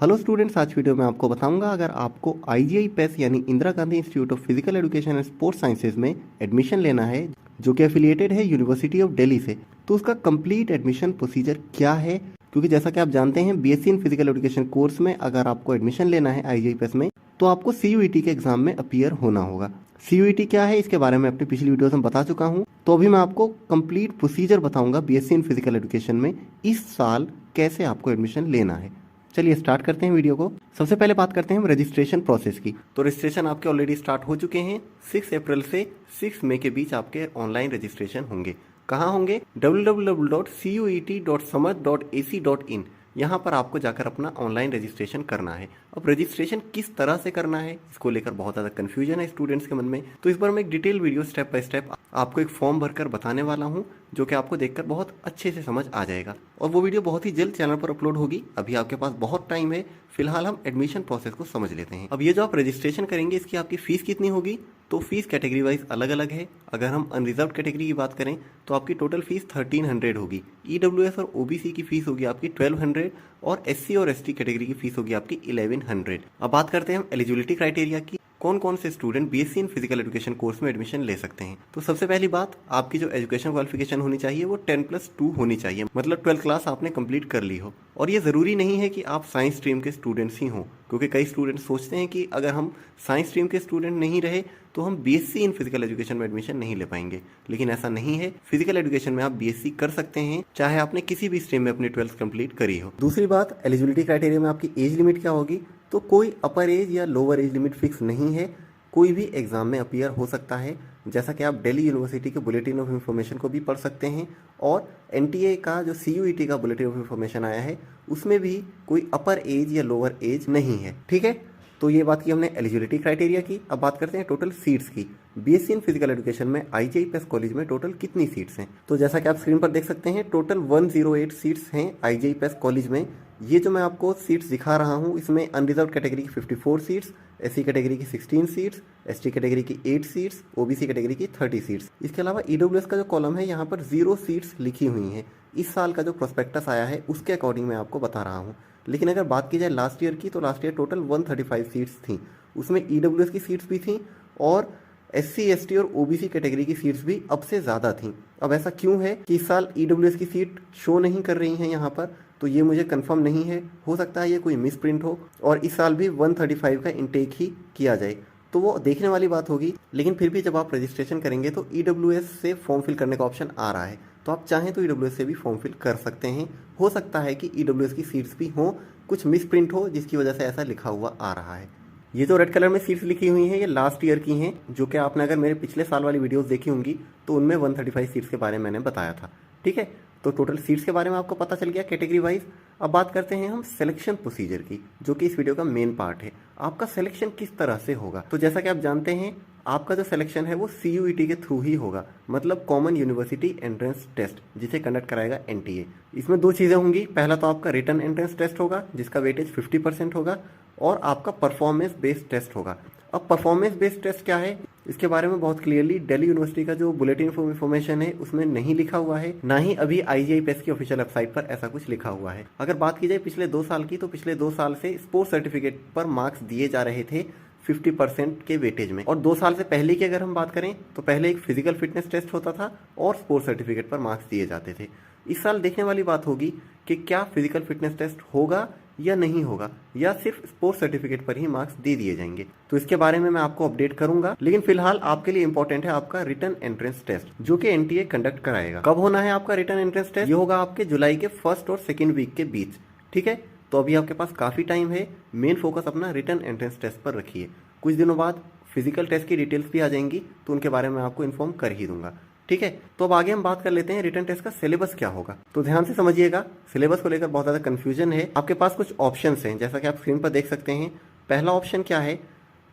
Hello students, आज video में आपको बताऊंगा अगर आपको IGI PES यानी Indira Gandhi institute of physical education and sports sciences में एडमिशन लेना है जो कि एफिलिएटेड है यूनिवर्सिटी ऑफ दिल्ली से, तो उसका कंप्लीट एडमिशन प्रोसीजर क्या है। क्योंकि जैसा कि आप जानते हैं BSc in physical education course में अगर आपको एडमिशन लेना है IGI PES में तो आपको CUET के एग्जाम में अपीयर होना होगा। CUET क्या है इसके बारे में अपनी पिछली वीडियोस में बता चुका हूँ, तो अभी मैं आपको कंप्लीट प्रोसीजर बताऊंगा BSc इन फिजिकल एजुकेशन में इस साल कैसे आपको एडमिशन लेना है। चलिए स्टार्ट करते हैं वीडियो को। सबसे पहले बात करते हैं हम रजिस्ट्रेशन प्रोसेस की। तो रजिस्ट्रेशन आपके ऑलरेडी स्टार्ट हो चुके हैं। 6 अप्रैल से 6 मई के बीच आपके ऑनलाइन रजिस्ट्रेशन होंगे। कहाँ होंगे? www.cuet.samarth.ac.in यहाँ पर आपको जाकर अपना ऑनलाइन रजिस्ट्रेशन करना है। अब रजिस्ट्रेशन किस तरह से करना है इसको लेकर बहुत ज़्यादा कन्फ्यूजन है स्टूडेंट्स के मन में, तो इस बार मैं एक detail video step by step आपको एक फॉर्म भरकर बताने वाला हूँ जो कि आपको देखकर बहुत अच्छे से समझ आ जाएगा और वो वीडियो बहुत ही जल्द चैनल पर अपलोड होगी। अभी आपके पास बहुत टाइम है, फिलहाल हम एडमिशन प्रोसेस को समझ लेते हैं। अब ये जो आप रजिस्ट्रेशन करेंगे इसकी आपकी फीस कितनी होगी, तो फीस कैटेगरी वाइज अलग अलग है। अगर हम अनरिजर्व कैटेगरी की बात करें तो आपकी टोटल फीस 1300 होगी। EWS और OBC की फीस होगी आपकी 1200 और SC और ST कैटेगरी की फीस होगी आपकी 1100। अब बात करते हैं हम एलिजिबिलिटी क्राइटेरिया की, कौन कौन से student BSc in physical education course में एडमिशन ले सकते हैं। तो सबसे पहली बात, आपकी जो एजुकेशन क्वालिफिकेशन होनी चाहिए वो 10+2 होनी चाहिए, मतलब 12th क्लास आपने कंप्लीट कर ली हो। और ये ज़रूरी नहीं है कि आप साइंस स्ट्रीम के स्टूडेंट्स ही हों, क्योंकि कई स्टूडेंट्स सोचते हैं कि अगर हम साइंस स्ट्रीम के स्टूडेंट नहीं रहे तो हम BSc इन फिजिकल एजुकेशन में एडमिशन नहीं ले पाएंगे, लेकिन ऐसा नहीं है। फिजिकल एजुकेशन में आप BSc कर सकते हैं चाहे आपने किसी भी स्ट्रीम में अपनी 12th कंप्लीट करी हो। दूसरी बात, एलिजिबिलिटी क्राइटेरिया में आपकी एज लिमिट क्या होगी, तो कोई अपर एज या लोअर एज लिमिट फिक्स नहीं है, कोई भी एग्जाम में अपीयर हो सकता है। जैसा कि आप दिल्ली यूनिवर्सिटी के बुलेटिन ऑफ इंफॉर्मेशन को भी पढ़ सकते हैं और NTA का जो CUET का बुलेटिन ऑफ इंफॉर्मेशन आया है उसमें भी कोई अपर एज या लोअर एज नहीं है। ठीक है, तो ये बात की हमने एलिजिबिलिटी क्राइटेरिया की। अब बात करते हैं टोटल सीट्स की। BSc इन फिजिकल एजुकेशन में IGI PES कॉलेज में टोटल कितनी सीट्स हैं, तो जैसा कि आप स्क्रीन पर देख सकते हैं टोटल 108 सीट्स हैं IGI PES कॉलेज में। ये जो मैं आपको सीट्स दिखा रहा हूँ इसमें अनरिजर्व कैटेगरी की 54 सीट्स, SC कैटेगरी की 16 सीट्स, ST कैटेगरी की 8 सीट्स, OBC कैटेगरी की 30 सीट्स। इसके अलावा EWS का जो कॉलम है यहाँ पर 0 सीट्स लिखी हुई हैं। इस साल का जो प्रोस्पेक्टस आया है उसके अकॉर्डिंग मैं आपको बता रहा हूँ। लेकिन अगर बात की जाए लास्ट ईयर की, तो लास्ट ईयर टोटल 135 सीट्स थी, उसमें EWS की सीट्स भी थी और SC ST और OBC कैटेगरी की सीट्स भी अब से ज़्यादा थी। अब ऐसा क्यों है कि इस साल EWS की सीट शो नहीं कर रही हैं यहाँ पर, तो ये मुझे कंफर्म नहीं है, हो सकता है ये कोई मिस प्रिंट हो और इस साल भी 135 का इनटेक ही किया जाए, तो वो देखने वाली बात होगी। लेकिन फिर भी जब आप रजिस्ट्रेशन करेंगे तो EWS से फॉर्म फिल करने का ऑप्शन आ रहा है, तो आप चाहें तो EWS से भी फॉर्म फिल कर सकते हैं। हो सकता है कि EWS की सीट्स भी हों, कुछ मिस प्रिंट हो जिसकी वजह से ऐसा लिखा हुआ आ रहा है। ये जो रेड कलर में सीट्स लिखी हुई हैं ये लास्ट ईयर की हैं, जो कि आपने अगर मेरे पिछले साल वाली वीडियोस देखी होंगी तो उनमें 135 सीट्स के बारे में मैंने बताया था। ठीक है, तो टोटल सीट्स के बारे में आपको पता चल गया कैटेगरी वाइज। अब बात करते हैं हम सिलेक्शन प्रोसीजर की, जो कि इस वीडियो का मेन पार्ट है। आपका सिलेक्शन किस तरह से होगा, तो जैसा कि आप जानते हैं आपका जो सिलेक्शन है वो CUET के थ्रू ही होगा, मतलब कॉमन यूनिवर्सिटी एंट्रेंस टेस्ट, जिसे कंडक्ट कराएगा NTA। इसमें 2 चीज़ें होंगी, पहला तो आपका रिटन एंट्रेंस टेस्ट होगा जिसका वेटेज 50% होगा और आपका परफॉर्मेंस बेस्ड टेस्ट होगा। अब परफॉर्मेंस बेस्ड टेस्ट क्या है इसके बारे में बहुत क्लियरली दिल्ली यूनिवर्सिटी का जो बुलेटिन ऑफ इंफॉर्मेशन है उसमें नहीं लिखा हुआ है, ना ही अभी IGI PES की ऑफिशियल वेबसाइट पर ऐसा कुछ लिखा हुआ है। अगर बात की जाए पिछले 2 साल की, तो पिछले 2 साल से स्पोर्ट्स सर्टिफिकेट पर मार्क्स दिए जा रहे थे 50% के वेटेज में। और 2 साल से पहले की अगर हम बात करें तो पहले एक फिजिकल फिटनेस टेस्ट होता था और स्पोर्ट्स सर्टिफिकेट पर मार्क्स दिए जाते थे। इस साल देखने वाली बात होगी कि क्या फिजिकल फिटनेस टेस्ट होगा या नहीं होगा, या सिर्फ स्पोर्ट्स सर्टिफिकेट पर ही मार्क्स दे दिए जाएंगे, तो इसके बारे में मैं आपको अपडेट करूंगा। लेकिन फिलहाल आपके लिए इंपॉर्टेंट है आपका रिटन एंट्रेंस टेस्ट, जो कि NTA कंडक्ट कराएगा। कब होना है आपका रिटन एंट्रेंस टेस्ट? ये होगा आपके जुलाई के 1st और 2nd वीक के बीच। ठीक है, तो अभी आपके पास काफ़ी टाइम है, मेन फोकस अपना रिटन एंट्रेंस टेस्ट पर रखिए। कुछ दिनों बाद फिजिकल टेस्ट की डिटेल्स भी आ जाएंगी, तो उनके बारे में आपको इन्फॉर्म कर ही दूंगा। ठीक है, तो अब आगे हम बात कर लेते हैं रिटन टेस्ट का सिलेबस क्या होगा। तो ध्यान से समझिएगा, सिलेबस को लेकर बहुत ज़्यादा कंफ्यूजन है। आपके पास कुछ ऑप्शंस हैं, जैसा कि आप स्क्रीन पर देख सकते हैं। पहला ऑप्शन क्या है,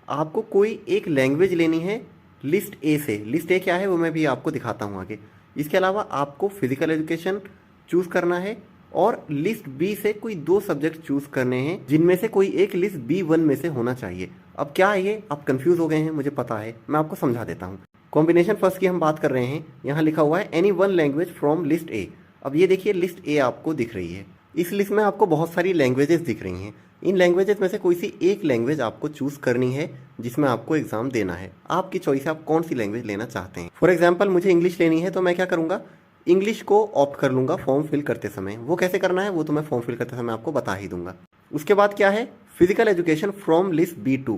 आपको कोई एक लैंग्वेज लेनी है लिस्ट A से। लिस्ट A क्या है वो मैं भी आपको दिखाता हूँ आगे। इसके अलावा आपको फिजिकल एजुकेशन चूज़ करना है और लिस्ट B से कोई 2 सब्जेक्ट चूज़ करने हैं, जिनमें से कोई एक लिस्ट B1 में से होना चाहिए। अब क्या है ये, आप कंफ्यूज हो गए हैं, मुझे पता है, मैं आपको समझा देता हूँ। कॉम्बिनेशन फर्स्ट की हम बात कर रहे हैं, यहाँ लिखा हुआ है any one language from list A। अब ये देखिए लिस्ट A आपको दिख रही है, इस लिस्ट में आपको बहुत सारी लैंग्वेजेस दिख रही हैं। इन लैंग्वेजेस में से कोई सी एक लैंग्वेज आपको चूज़ करनी है जिसमें आपको एग्ज़ाम देना है। आपकी चॉइस है, आप कौन सी लैंग्वेज लेना चाहते हैं। फॉर एग्जांपल मुझे इंग्लिश लेनी है तो मैं क्या करूँगा, इंग्लिश को ऑप्ट कर लूँगा फॉर्म फिल करते समय। वो कैसे करना है वो तो मैं फॉर्म फिल करते समय आपको बता ही दूंगा। उसके बाद क्या है, physical education from list B2।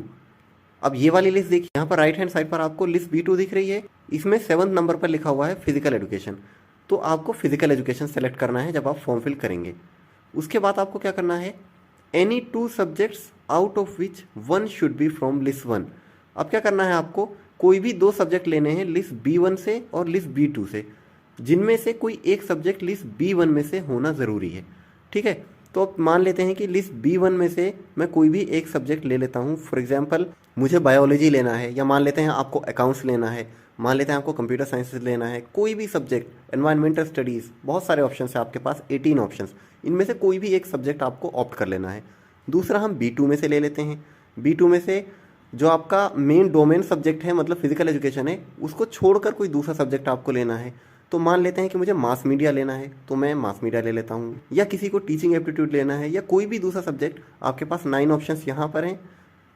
अब ये वाली लिस्ट देखिए, यहाँ पर राइट हैंड साइड पर आपको लिस्ट B2 दिख रही है। इसमें 7 नंबर पर लिखा हुआ है फिजिकल एजुकेशन। तो आपको फिजिकल एजुकेशन सेलेक्ट करना है जब आप फॉर्म फिल करेंगे। उसके बाद आपको क्या करना है, any 2 subjects out of which 1 should be from list 1। अब क्या करना है, आपको कोई भी 2 सब्जेक्ट लेने हैं लिस्ट B1 से और लिस्ट B2 से, जिनमें से कोई एक सब्जेक्ट लिस्ट B1 में से होना ज़रूरी है। ठीक है, तो अब मान लेते हैं कि लिस्ट B1 में से मैं कोई भी एक सब्जेक्ट ले लेता हूँ। फॉर एग्जांपल मुझे बायोलॉजी लेना है, या मान लेते हैं आपको अकाउंट्स लेना है, मान लेते हैं आपको कंप्यूटर साइंसेस लेना है, कोई भी सब्जेक्ट, एनवायरमेंटल स्टडीज़, बहुत सारे ऑप्शन है आपके पास, 18 ऑप्शंस। इनमें से कोई भी एक सब्जेक्ट आपको ऑप्ट कर लेना है। दूसरा हम B2 में से ले लेते हैं। B2 में से जो आपका मेन डोमेन सब्जेक्ट है, मतलब फिजिकल एजुकेशन है, उसको छोड़कर कोई दूसरा सब्जेक्ट आपको लेना है। तो मान लेते हैं कि मुझे मास मीडिया लेना है, तो मैं मास मीडिया ले लेता हूँ, या किसी को टीचिंग एप्टीट्यूड लेना है, या कोई भी दूसरा सब्जेक्ट। आपके पास 9 ऑप्शंस यहाँ पर हैं,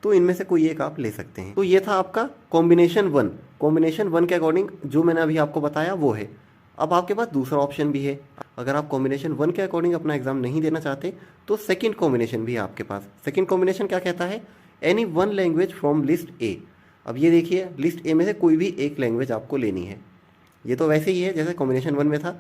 तो इनमें से कोई एक आप ले सकते हैं। तो ये था आपका कॉम्बिनेशन 1। कॉम्बिनेशन 1 के अकॉर्डिंग जो मैंने अभी आपको बताया वो है। अब आपके पास दूसरा ऑप्शन भी है, अगर आप कॉम्बिनेशन 1 के अकॉर्डिंग अपना एग्जाम नहीं देना चाहते तो सेकंड कॉम्बिनेशन भी है आपके पास। सेकंड कॉम्बिनेशन क्या कहता है, any 1 language from list A। अब ये देखिए, लिस्ट A में से कोई भी एक लैंग्वेज आपको लेनी है। ये तो वैसे ही है जैसे कॉम्बिनेशन 1 में था।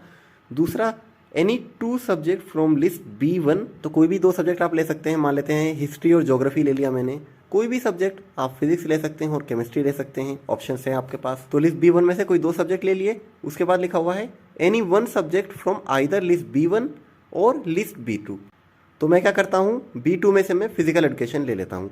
दूसरा, any 2 subject from list B1। तो कोई भी 2 सब्जेक्ट आप ले सकते हैं, मान लेते हैं हिस्ट्री और ज्योग्राफी ले लिया मैंने। कोई भी सब्जेक्ट, आप फिजिक्स ले सकते हैं और केमिस्ट्री ले सकते हैं, ऑप्शन है आपके पास। तो लिस्ट B1 में से कोई 2 सब्जेक्ट ले लिए। उसके बाद लिखा हुआ है any 1 subject from either list B1 और लिस्ट B2। तो मैं क्या करता हूँ, B2 में से मैं फिजिकल एजुकेशन ले लेता हूँ।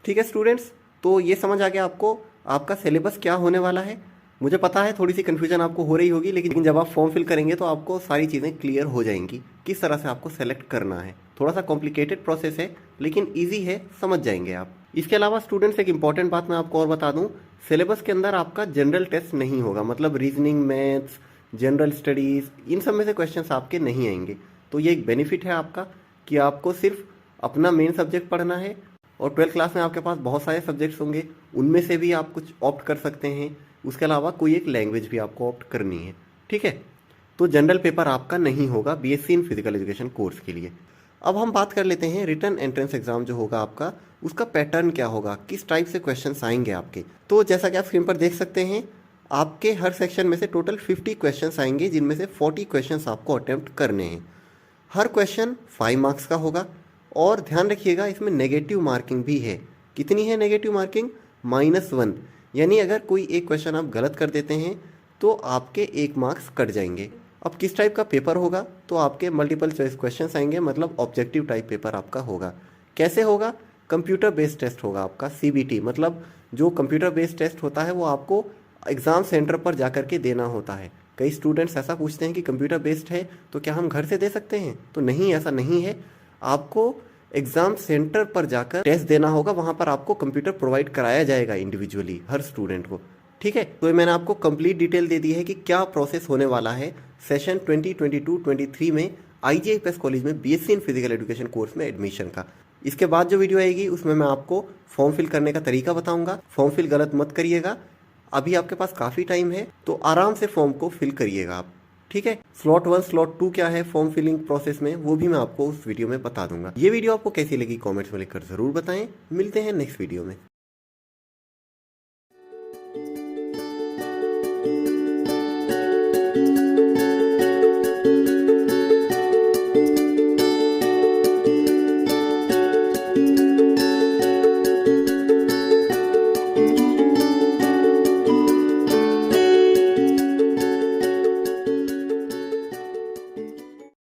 ठीक है स्टूडेंट्स, तो ये समझ आ गया आपको आपका सिलेबस क्या होने वाला है। मुझे पता है थोड़ी सी कन्फ्यूजन आपको हो रही होगी, लेकिन जब आप फॉर्म फिल करेंगे तो आपको सारी चीज़ें क्लियर हो जाएंगी, किस तरह से आपको सेलेक्ट करना है। थोड़ा सा कॉम्प्लिकेटेड प्रोसेस है लेकिन ईजी है, समझ जाएंगे आप। इसके अलावा स्टूडेंट्स एक इंपॉर्टेंट बात मैं आपको और बता दूं, सिलेबस के अंदर आपका जनरल टेस्ट नहीं होगा, मतलब रीजनिंग, मैथ्स, जनरल स्टडीज़, इन सब में से क्वेश्चंस आपके नहीं आएंगे। तो ये एक बेनिफिट है आपका कि आपको सिर्फ अपना मेन सब्जेक्ट पढ़ना है, और 12th क्लास में आपके पास बहुत सारे सब्जेक्ट्स होंगे, उनमें से भी आप कुछ ऑप्ट कर सकते हैं। उसके अलावा कोई एक लैंग्वेज भी आपको ऑप्ट करनी है। ठीक है, तो जनरल पेपर आपका नहीं होगा BSc in physical education course के लिए। अब हम बात कर लेते हैं रिटन एंट्रेंस एग्जाम जो होगा आपका, उसका पैटर्न क्या होगा, किस टाइप से क्वेश्चंस आएंगे आपके। तो जैसा कि आप स्क्रीन पर देख सकते हैं, आपके हर सेक्शन में से टोटल 50 क्वेश्चंस आएंगे, जिनमें से 40 क्वेश्चंस आपको अटेम्प्ट करने हैं। हर क्वेश्चन 5 मार्क्स का होगा, और ध्यान रखिएगा इसमें नेगेटिव मार्किंग भी है। कितनी है नेगेटिव मार्किंग, -1। यानी अगर कोई एक क्वेश्चन आप गलत कर देते हैं तो आपके 1 मार्क्स कट जाएंगे। अब किस टाइप का पेपर होगा, तो आपके मल्टीपल चॉइस क्वेश्चंस आएंगे, मतलब ऑब्जेक्टिव टाइप पेपर आपका होगा। कैसे होगा, कंप्यूटर बेस्ड टेस्ट होगा आपका, CBT, मतलब जो कंप्यूटर बेस्ड टेस्ट होता है वो आपको एग्ज़ाम सेंटर पर जा कर के देना होता है। कई स्टूडेंट्स ऐसा पूछते हैं कि कंप्यूटर बेस्ड है तो क्या हम घर से दे सकते हैं, तो नहीं, ऐसा नहीं है। आपको एग्ज़ाम सेंटर पर जाकर टेस्ट देना होगा, वहाँ पर आपको कंप्यूटर प्रोवाइड कराया जाएगा इंडिविजुअली हर स्टूडेंट को। ठीक है, तो मैंने आपको कंप्लीट डिटेल दे दी है कि क्या प्रोसेस होने वाला है सेशन 2022-23 में IGIPS कॉलेज में BSc in physical education course में एडमिशन का। इसके बाद जो वीडियो आएगी उसमें मैं आपको फॉर्म फिल करने का तरीका बताऊंगा। फॉर्म फिल गलत मत करिएगा, अभी आपके पास काफ़ी टाइम है, तो आराम से फॉर्म को फिल करिएगा आप। ठीक है, स्लॉट 1 स्लॉट 2 क्या है फॉर्म फिलिंग प्रोसेस में, वो भी मैं आपको उस वीडियो में बता दूंगा। ये वीडियो आपको कैसी लगी कमेंट्स में लिखकर जरूर बताएं। मिलते हैं नेक्स्ट वीडियो में।